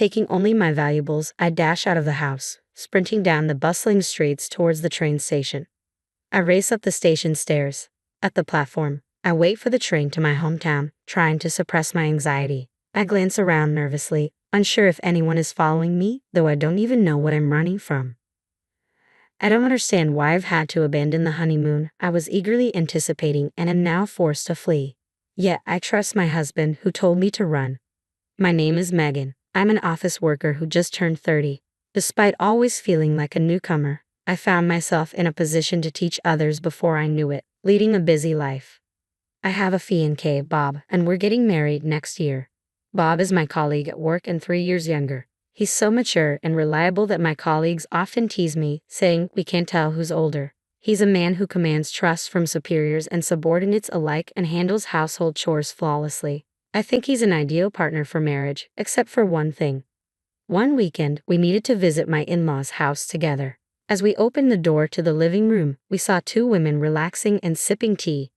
Taking only my valuables, I dash out of the house, sprinting down the bustling streets towards the train station. I race up the station stairs. At the platform, I wait for the train to my hometown, trying to suppress my anxiety. I glance around nervously, unsure if anyone is following me, though I don't even know what I'm running from. I don't understand why I've had to abandon the honeymoon I was eagerly anticipating and am now forced to flee. Yet I trust my husband who told me to run. My name is Megan. I'm an office worker who just turned 30. Despite always feeling like a newcomer, I found myself in a position to teach others before I knew it, leading a busy life. I have a fiancé, Bob, and we're getting married next year. Bob is my colleague at work and 3 years younger. He's so mature and reliable that my colleagues often tease me, saying we can't tell who's older. He's a man who commands trust from superiors and subordinates alike and handles household chores flawlessly. I think he's an ideal partner for marriage, except for one thing. One weekend, we needed to visit my in-laws' house together. As we opened the door to the living room, we saw two women relaxing and sipping tea.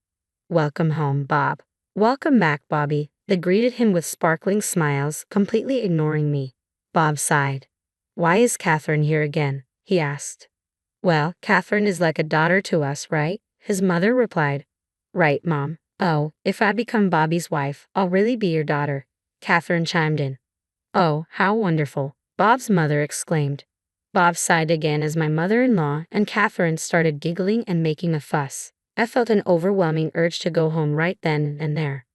"Welcome home, Bob." "Welcome back, Bobby." They greeted him with sparkling smiles, completely ignoring me. Bob sighed. "Why is Catherine here again?" he asked. "Well, Catherine is like a daughter to us, right?" his mother replied. "Right, Mom." "Oh, if I become Bobby's wife, I'll really be your daughter," Catherine chimed in. "Oh, how wonderful," Bob's mother exclaimed. Bob sighed again as my mother-in-law and Catherine started giggling and making a fuss. I felt an overwhelming urge to go home right then and there.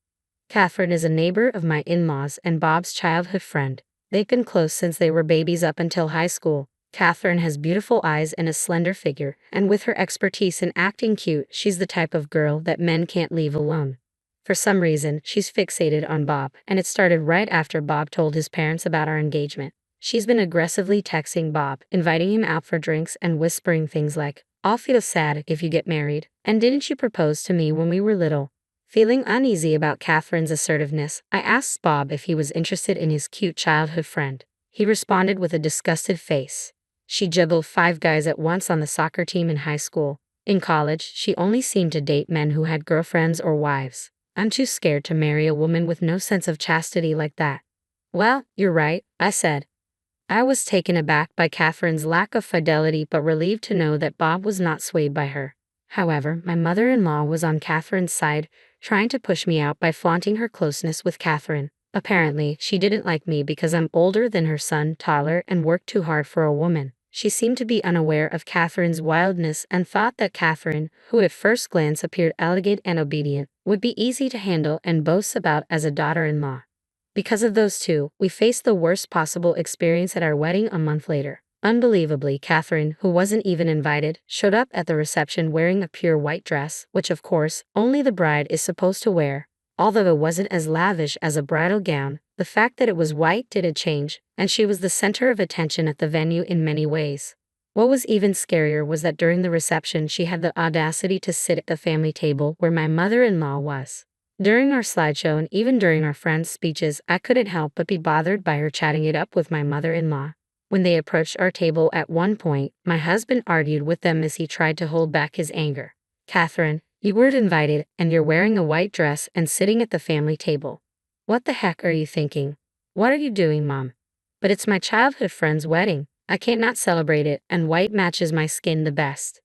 Catherine is a neighbor of my in-laws and Bob's childhood friend. They've been close since they were babies up until high school. Catherine has beautiful eyes and a slender figure, and with her expertise in acting cute, she's the type of girl that men can't leave alone. For some reason, she's fixated on Bob, and it started right after Bob told his parents about our engagement. She's been aggressively texting Bob, inviting him out for drinks and whispering things like, "I'll feel sad if you get married, and didn't you propose to me when we were little?" Feeling uneasy about Catherine's assertiveness, I asked Bob if he was interested in his cute childhood friend. He responded with a disgusted face. She juggled 5 guys at once on the soccer team in high school. In college, she only seemed to date men who had girlfriends or wives. "I'm too scared to marry a woman with no sense of chastity like that." "Well, you're right," I said. I was taken aback by Catherine's lack of fidelity but relieved to know that Bob was not swayed by her. However, my mother-in-law was on Catherine's side, trying to push me out by flaunting her closeness with Catherine. Apparently, she didn't like me because I'm older than her son, taller, and worked too hard for a woman. She seemed to be unaware of Catherine's wildness and thought that Catherine, who at first glance appeared elegant and obedient, would be easy to handle and boast about as a daughter-in-law. Because of those two, we faced the worst possible experience at our wedding a month later. Unbelievably, Catherine, who wasn't even invited, showed up at the reception wearing a pure white dress, which of course, only the bride is supposed to wear. Although it wasn't as lavish as a bridal gown, the fact that it was white didn't change, and she was the center of attention at the venue in many ways. What was even scarier was that during the reception she had the audacity to sit at the family table where my mother-in-law was. During our slideshow and even during our friends' speeches, I couldn't help but be bothered by her chatting it up with my mother-in-law. When they approached our table at one point, my husband argued with them as he tried to hold back his anger. "Catherine, you weren't invited, and you're wearing a white dress and sitting at the family table. What the heck are you thinking? What are you doing, Mom?" "But it's my childhood friend's wedding. I can't not celebrate it, and white matches my skin the best."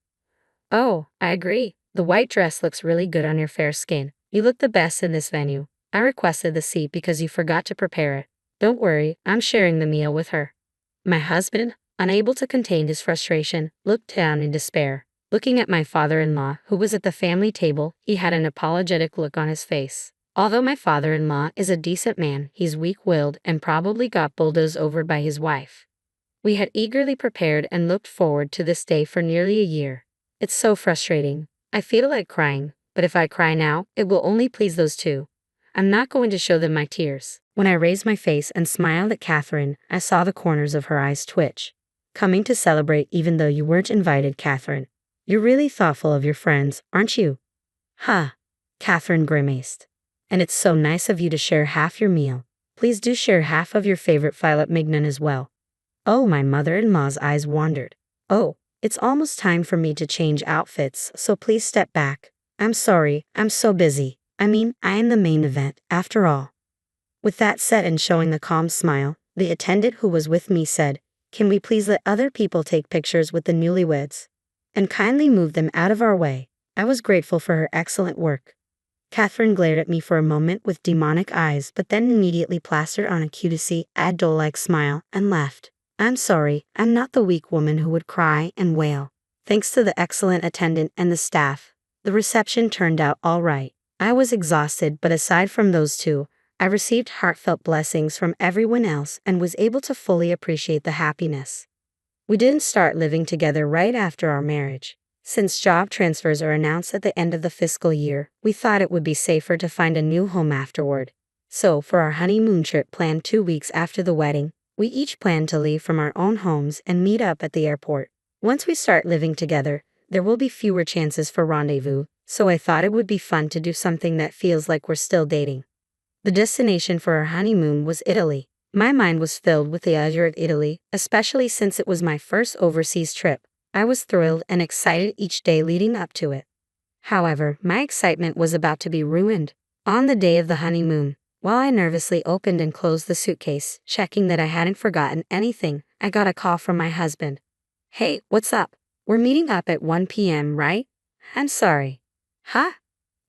"Oh, I agree. The white dress looks really good on your fair skin. You look the best in this venue. I requested the seat because you forgot to prepare it. Don't worry, I'm sharing the meal with her." My husband, unable to contain his frustration, looked down in despair. Looking at my father-in-law, who was at the family table, he had an apologetic look on his face. Although my father-in-law is a decent man, he's weak-willed and probably got bulldozed over by his wife. We had eagerly prepared and looked forward to this day for nearly a year. It's so frustrating. I feel like crying, but if I cry now, it will only please those two. I'm not going to show them my tears. When I raised my face and smiled at Catherine, I saw the corners of her eyes twitch. "Coming to celebrate even though you weren't invited, Catherine. You're really thoughtful of your friends, aren't you?" "Ha!" Catherine grimaced. "And it's so nice of you to share half your meal. Please do share half of your favorite filet mignon as well." Oh, my mother-in-law's eyes wandered. "Oh, it's almost time for me to change outfits, so please step back. I'm sorry, I'm so busy. I am the main event, after all." With that said and showing the calm smile, The attendant who was with me said, "Can we please let other people take pictures with the newlyweds? And kindly move them out of our way." I was grateful for her excellent work. Catherine glared at me for a moment with demonic eyes, but then immediately plastered on a cutesy, doll-like smile and laughed. "I'm sorry, I'm not the weak woman who would cry and wail." Thanks to the excellent attendant and the staff, the reception turned out all right. I was exhausted, but aside from those two, I received heartfelt blessings from everyone else and was able to fully appreciate the happiness. We didn't start living together right after our marriage. Since job transfers are announced at the end of the fiscal year, we thought it would be safer to find a new home afterward. So, for our honeymoon trip planned 2 weeks after the wedding, we each planned to leave from our own homes and meet up at the airport. Once we start living together, there will be fewer chances for rendezvous, so I thought it would be fun to do something that feels like we're still dating. The destination for our honeymoon was Italy. My mind was filled with the idea of Italy, especially since it was my first overseas trip. I was thrilled and excited each day leading up to it. However, my excitement was about to be ruined. On the day of the honeymoon, while I nervously opened and closed the suitcase, checking that I hadn't forgotten anything, I got a call from my husband. "Hey, what's up? We're meeting up at 1 p.m., right?" "I'm sorry." "Huh?"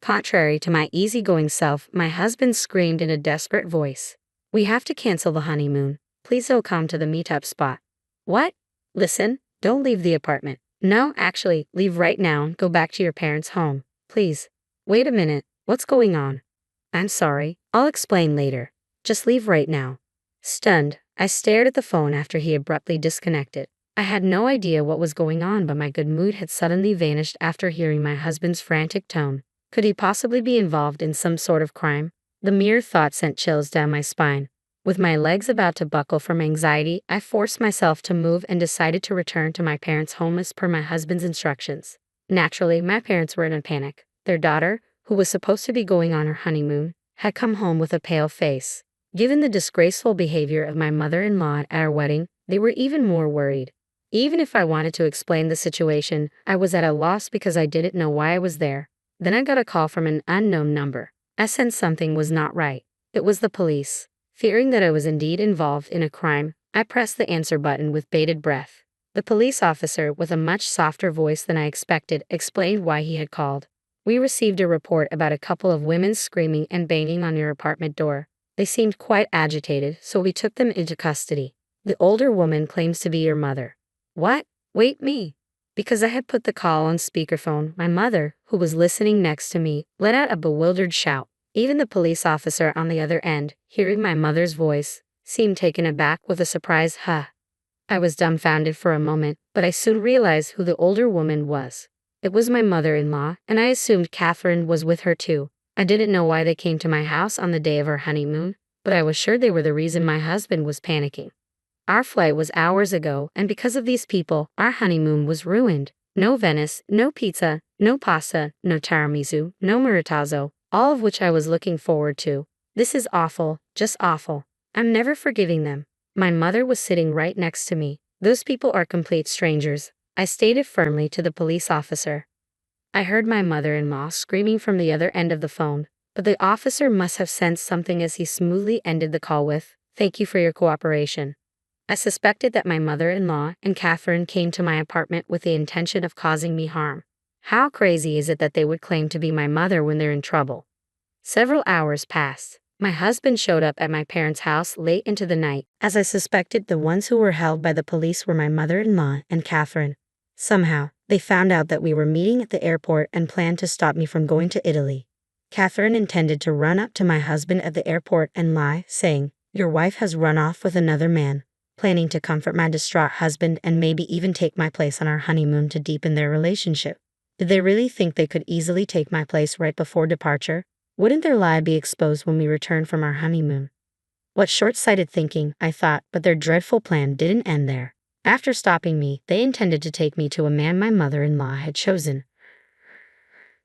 Contrary to my easygoing self, my husband screamed in a desperate voice. "We have to cancel the honeymoon. Please don't come to the meetup spot." "What?" "Listen. Don't leave the apartment." "No, actually, leave right now and go back to your parents' home. Please." "Wait a minute, what's going on?" "I'm sorry, I'll explain later. Just leave right now." Stunned, I stared at the phone after he abruptly disconnected. I had no idea what was going on, but my good mood had suddenly vanished after hearing my husband's frantic tone. Could he possibly be involved in some sort of crime? The mere thought sent chills down my spine. With my legs about to buckle from anxiety, I forced myself to move and decided to return to my parents' home as per my husband's instructions. Naturally, my parents were in a panic. Their daughter, who was supposed to be going on her honeymoon, had come home with a pale face. Given the disgraceful behavior of my mother-in-law at our wedding, they were even more worried. Even if I wanted to explain the situation, I was at a loss because I didn't know why I was there. Then I got a call from an unknown number. I sensed something was not right. It was the police. Fearing that I was indeed involved in a crime, I pressed the answer button with bated breath. The police officer, with a much softer voice than I expected, explained why he had called. "We received a report about a couple of women screaming and banging on your apartment door. They seemed quite agitated, so we took them into custody. The older woman claims to be your mother." "What? Wait, me?" Because I had put the call on speakerphone, my mother, who was listening next to me, let out a bewildered shout. Even the police officer on the other end, hearing my mother's voice, seemed taken aback with a surprised "huh." I was dumbfounded for a moment, but I soon realized who the older woman was. It was my mother-in-law, and I assumed Catherine was with her too. I didn't know why they came to my house on the day of our honeymoon, but I was sure they were the reason my husband was panicking. Our flight was hours ago, and because of these people, our honeymoon was ruined. No Venice, no pizza, no pasta, no tiramisu, no maritazo, all of which I was looking forward to. This is awful, just awful. I'm never forgiving them. My mother was sitting right next to me. "Those people are complete strangers," I stated firmly to the police officer. I heard my mother-in-law screaming from the other end of the phone, but the officer must have sensed something as he smoothly ended the call with, "Thank you for your cooperation." I suspected that my mother-in-law and Catherine came to my apartment with the intention of causing me harm. How crazy is it that they would claim to be my mother when they're in trouble? Several hours passed. My husband showed up at my parents' house late into the night. As I suspected, the ones who were held by the police were my mother-in-law and Catherine. Somehow, they found out that we were meeting at the airport and planned to stop me from going to Italy. Catherine intended to run up to my husband at the airport and lie, saying, "Your wife has run off with another man," planning to comfort my distraught husband and maybe even take my place on our honeymoon to deepen their relationship. Did they really think they could easily take my place right before departure? Wouldn't their lie be exposed when we returned from our honeymoon? What short-sighted thinking, I thought, but their dreadful plan didn't end there. After stopping me, they intended to take me to a man my mother-in-law had chosen.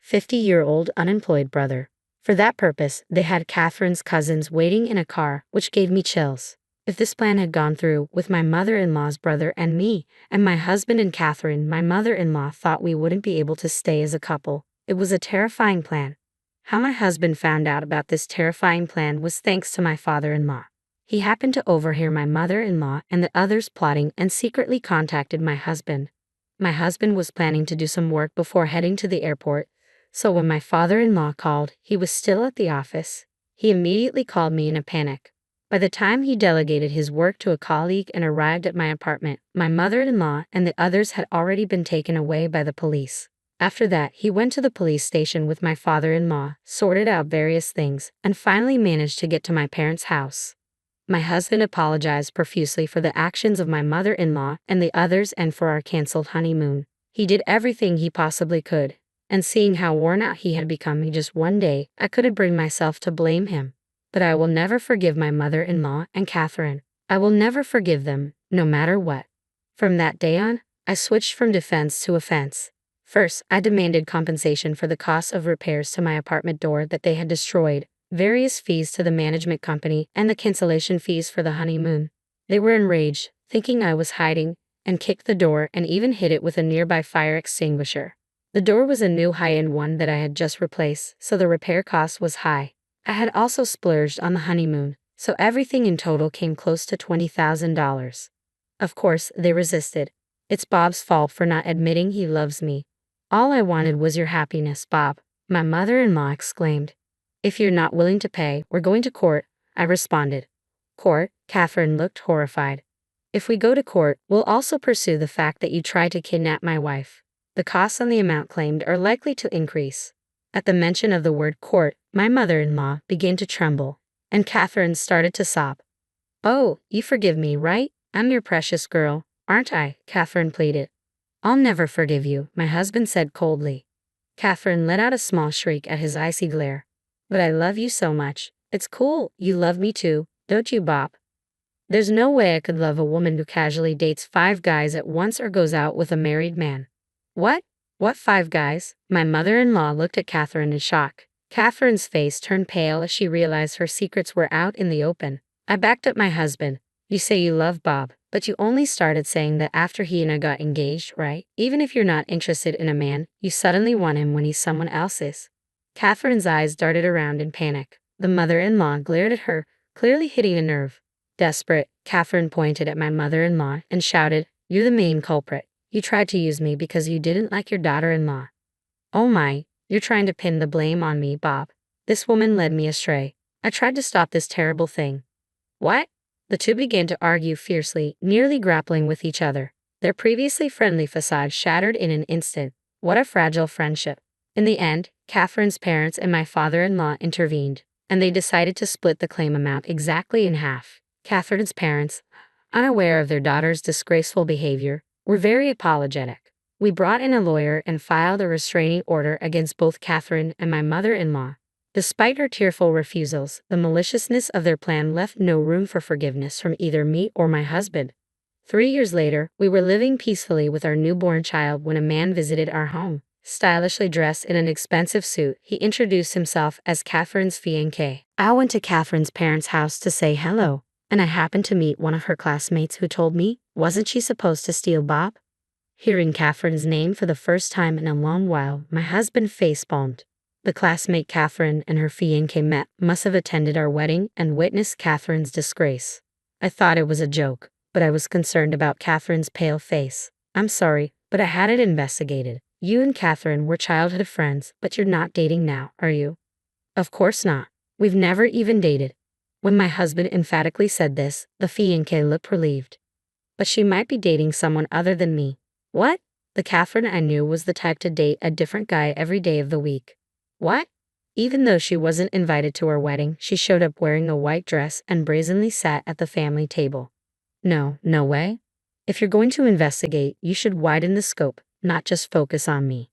50-year-old unemployed brother. For that purpose, they had Catherine's cousins waiting in a car, which gave me chills. If this plan had gone through with my mother-in-law's brother and me, and my husband and Catherine, my mother-in-law thought we wouldn't be able to stay as a couple. It was a terrifying plan. How my husband found out about this terrifying plan was thanks to my father-in-law. He happened to overhear my mother-in-law and the others plotting and secretly contacted my husband. My husband was planning to do some work before heading to the airport, so when my father-in-law called, he was still at the office. He immediately called me in a panic. By the time he delegated his work to a colleague and arrived at my apartment, my mother-in-law and the others had already been taken away by the police. After that, he went to the police station with my father-in-law, sorted out various things, and finally managed to get to my parents' house. My husband apologized profusely for the actions of my mother-in-law and the others and for our canceled honeymoon. He did everything he possibly could, and seeing how worn out he had become in just one day, I couldn't bring myself to blame him. But I will never forgive my mother-in-law and Catherine. I will never forgive them, no matter what. From that day on, I switched from defense to offense. First, I demanded compensation for the cost of repairs to my apartment door that they had destroyed, various fees to the management company, and the cancellation fees for the honeymoon. They were enraged, thinking I was hiding, and kicked the door and even hit it with a nearby fire extinguisher. The door was a new high-end one that I had just replaced, so the repair cost was high. I had also splurged on the honeymoon, so everything in total came close to $20,000. Of course, they resisted. It's Bob's fault for not admitting he loves me. All I wanted was your happiness, Bob, my mother-in-law exclaimed. If you're not willing to pay, we're going to court, I responded. Court? Catherine looked horrified. If we go to court, we'll also pursue the fact that you tried to kidnap my wife. The costs on the amount claimed are likely to increase. At the mention of the word court, my mother-in-law began to tremble, and Catherine started to sob. Oh, you forgive me, right? I'm your precious girl, aren't I? Catherine pleaded. I'll never forgive you, my husband said coldly. Catherine let out a small shriek at his icy glare. But I love you so much. It's cool, you love me too, don't you, Bob? There's no way I could love a woman who casually dates 5 guys at once or goes out with a married man. What? What 5 guys? My mother-in-law looked at Catherine in shock. Catherine's face turned pale as she realized her secrets were out in the open. I backed up my husband. You say you love Bob, but you only started saying that after he and I got engaged, right? Even if you're not interested in a man, you suddenly want him when he's someone else's. Catherine's eyes darted around in panic. The mother-in-law glared at her, clearly hitting a nerve. Desperate, Catherine pointed at my mother-in-law and shouted, You're the main culprit. You tried to use me because you didn't like your daughter-in-law. Oh my, you're trying to pin the blame on me, Bob. This woman led me astray. I tried to stop this terrible thing. What? The two began to argue fiercely, nearly grappling with each other. Their previously friendly facade shattered in an instant. What a fragile friendship. In the end, Catherine's parents and my father-in-law intervened, and they decided to split the claim amount exactly in half. Catherine's parents, unaware of their daughter's disgraceful behavior, were very apologetic. We brought in a lawyer and filed a restraining order against both Catherine and my mother-in-law. Despite her tearful refusals, the maliciousness of their plan left no room for forgiveness from either me or my husband. 3 years later, we were living peacefully with our newborn child when a man visited our home. Stylishly dressed in an expensive suit, he introduced himself as Catherine's fiancé. I went to Catherine's parents' house to say hello, and I happened to meet one of her classmates who told me, wasn't she supposed to steal Bob? Hearing Catherine's name for the first time in a long while, my husband facepalmed. The classmate Catherine and her fiancé must have attended our wedding and witnessed Catherine's disgrace. I thought it was a joke, but I was concerned about Catherine's pale face. I'm sorry, but I had it investigated. You and Catherine were childhood friends, but you're not dating now, are you? Of course not. We've never even dated. When my husband emphatically said this, the fiancé looked relieved. But she might be dating someone other than me. What? The Catherine I knew was the type to date a different guy every day of the week. What? Even though she wasn't invited to our wedding, she showed up wearing a white dress and brazenly sat at the family table. No way. If you're going to investigate, you should widen the scope, not just focus on me.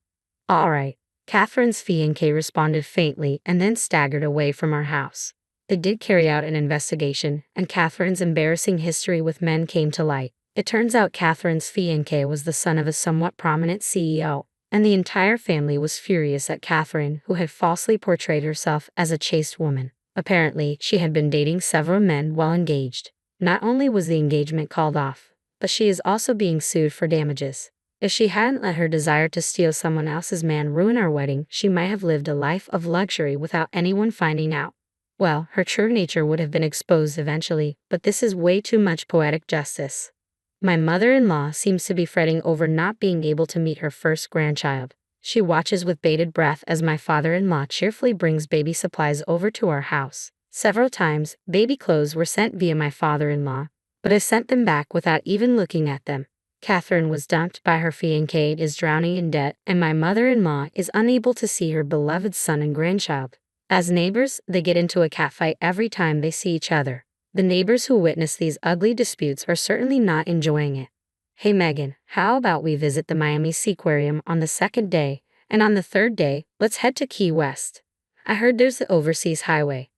All right. Catherine's fiancé responded faintly and then staggered away from our house. They did carry out an investigation, and Catherine's embarrassing history with men came to light. It turns out Catherine's fiancé was the son of a somewhat prominent CEO, and the entire family was furious at Catherine, who had falsely portrayed herself as a chaste woman. Apparently, she had been dating several men while engaged. Not only was the engagement called off, but she is also being sued for damages. If she hadn't let her desire to steal someone else's man ruin our wedding, she might have lived a life of luxury without anyone finding out. Well, her true nature would have been exposed eventually, but this is way too much poetic justice. My mother-in-law seems to be fretting over not being able to meet her first grandchild. She watches with bated breath as my father-in-law cheerfully brings baby supplies over to our house. Several times, baby clothes were sent via my father-in-law, but I sent them back without even looking at them. Catherine was dumped by her fiancé, is drowning in debt, and my mother-in-law is unable to see her beloved son and grandchild. As neighbors, they get into a catfight every time they see each other. The neighbors who witness these ugly disputes are certainly not enjoying it. Hey Megan, how about we visit the Miami Seaquarium on the second day, and on the third day, let's head to Key West. I heard there's the Overseas Highway.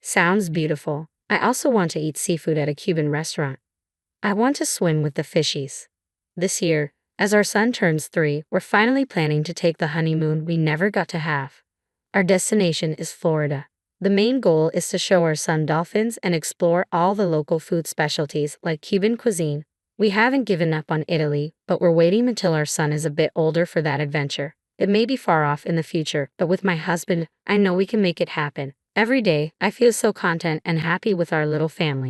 Sounds beautiful. I also want to eat seafood at a Cuban restaurant. I want to swim with the fishies. This year, as our son turns 3, we're finally planning to take the honeymoon we never got to have. Our destination is Florida. The main goal is to show our son dolphins and explore all the local food specialties like Cuban cuisine. We haven't given up on Italy, but we're waiting until our son is a bit older for that adventure. It may be far off in the future, but with my husband, I know we can make it happen. Every day, I feel so content and happy with our little family.